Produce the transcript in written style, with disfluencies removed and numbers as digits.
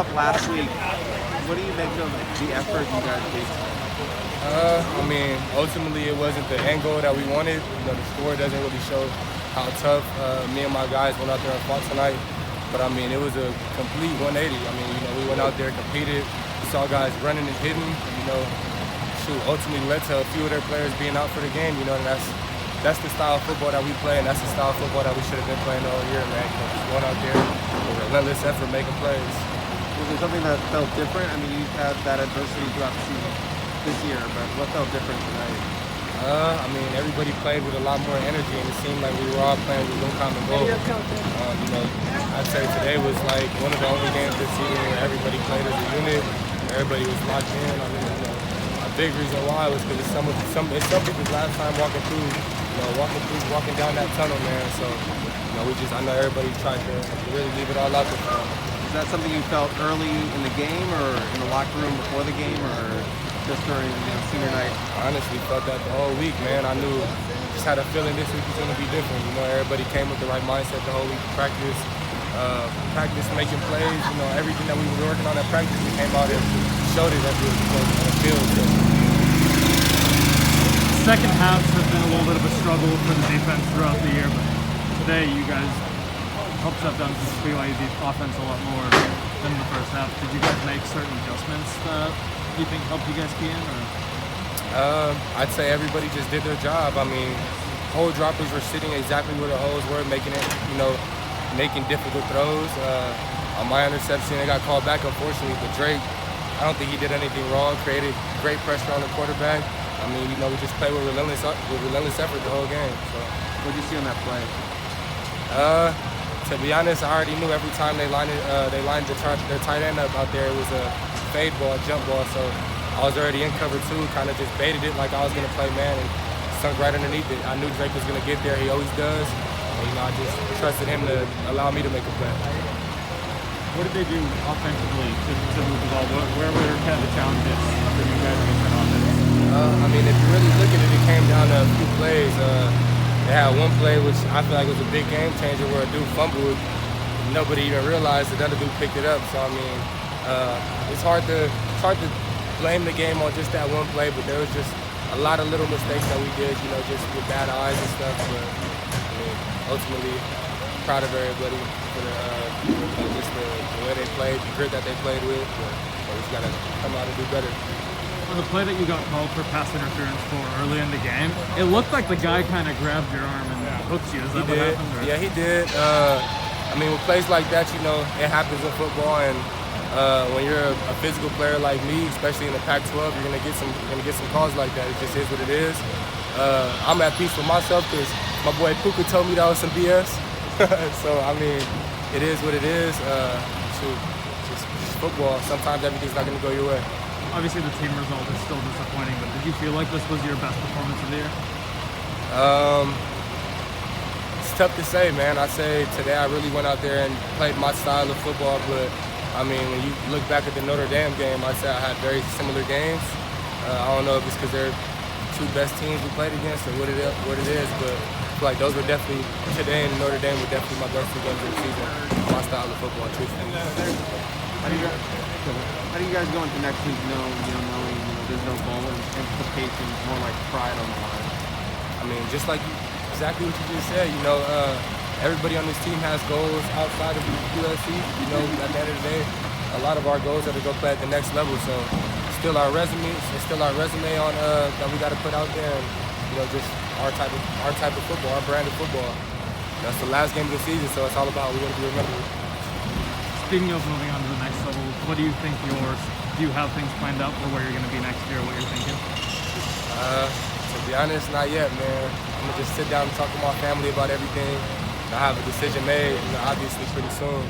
Last week, what do you make of the effort you guys gave tonight? I mean, ultimately it wasn't the end goal that we wanted. The score doesn't really show how tough me and my guys went out there and fought tonight. But I mean, it was a complete 180. I mean, we went out there, competed. We saw guys running and hitting. Ultimately led to a few of their players being out for the game. And that's the style of football that we play, and that's the style of football that we should have been playing all year, man. Just going out there with relentless effort, making plays. Was there something that felt different? I mean, you've had that adversity throughout the season this year, but what felt different tonight? I mean, everybody played with a lot more energy, and it seemed like we were all playing with one common goal. I'd say today was like one of the only games this season where everybody played as a unit. Everybody was locked in. I mean, a big reason why was because it's some people's last time walking down that tunnel, man. So, I know everybody tried to really leave it all out there. Is that something you felt early in the game, or in the locker room before the game, or just during senior night? I honestly felt that the whole week, man. I knew, just had a feeling this week was going to be different. Everybody came with the right mindset the whole week to practice making plays. Everything that we were working on at practice, we came out and showed it at the field. So. Second halves have been a little bit of a struggle for the defense throughout the year, but today you guys helped shut down BYU offense a lot more than the first half. Did you guys make certain adjustments that you think helped you guys key in? Or? I'd say everybody just did their job. I mean, hole droppers were sitting exactly where the holes were, making difficult throws. On my interception, it got called back, unfortunately, but Drake, I don't think he did anything wrong, created great pressure on the quarterback. I mean, we just played with relentless effort the whole game. So. What did you see on that play? To be honest, I already knew every time they lined their tight end up out there, it was a fade ball, jump ball. So I was already in cover two, kind of just baited it like I was going to play man and sunk right underneath it. I knew Drake was going to get there. He always does. And, I just trusted him to allow me to make a play. What did they do offensively to move the ball? Where were kind of the challenges for you guys against that offense? I mean, if you really look at it, it came down to a few plays. They had one play which I feel like was a big game changer where a dude fumbled. Nobody even realized that the other dude picked it up. So, I mean, it's hard to blame the game on just that one play, but there was just a lot of little mistakes that we did, just with bad eyes and stuff. But, I mean, ultimately, proud of everybody for just the way they played, the grit that they played with. But we just got to come out and do better. On the play that you got called for pass interference for early in the game, it looked like the guy kind of grabbed your arm and hooked you. Is that what happened? Or? Yeah, he did. I mean, with plays like that, it happens in football, and when you're a physical player like me, especially in the Pac-12, you're gonna get some calls like that. It just is what it is. I'm at peace with myself because my boy Puka told me that was some BS. So I mean, it is what it is. Just football. Sometimes everything's not gonna go your way. Obviously, the team result is still disappointing, but did you feel like this was your best performance of the year? It's tough to say, man. I say today I really went out there and played my style of football, but I mean, when you look back at the Notre Dame game, I'd say I had very similar games. I don't know if it's because they're two best teams we played against or what it is, but I feel like those were definitely, today and Notre Dame were definitely my best two games of the season. My style of football, truthfully. How do you guys go into next week knowing there's no bowl implications, more like pride on the line? I mean, just like exactly what you just said, everybody on this team has goals outside of USC. At the end of the day, a lot of our goals are to go play at the next level. So it's still our resume on that we got to put out there, and just our type of football, our brand of football. That's the last game of the season, so it's all about we want to be remembered. Speaking of moving on to the next level, what do you think do you have things planned out for where you're going to be next year, what you're thinking? To be honest, not yet, man. I'm going to just sit down and talk to my family about everything. I have a decision made, obviously, pretty soon.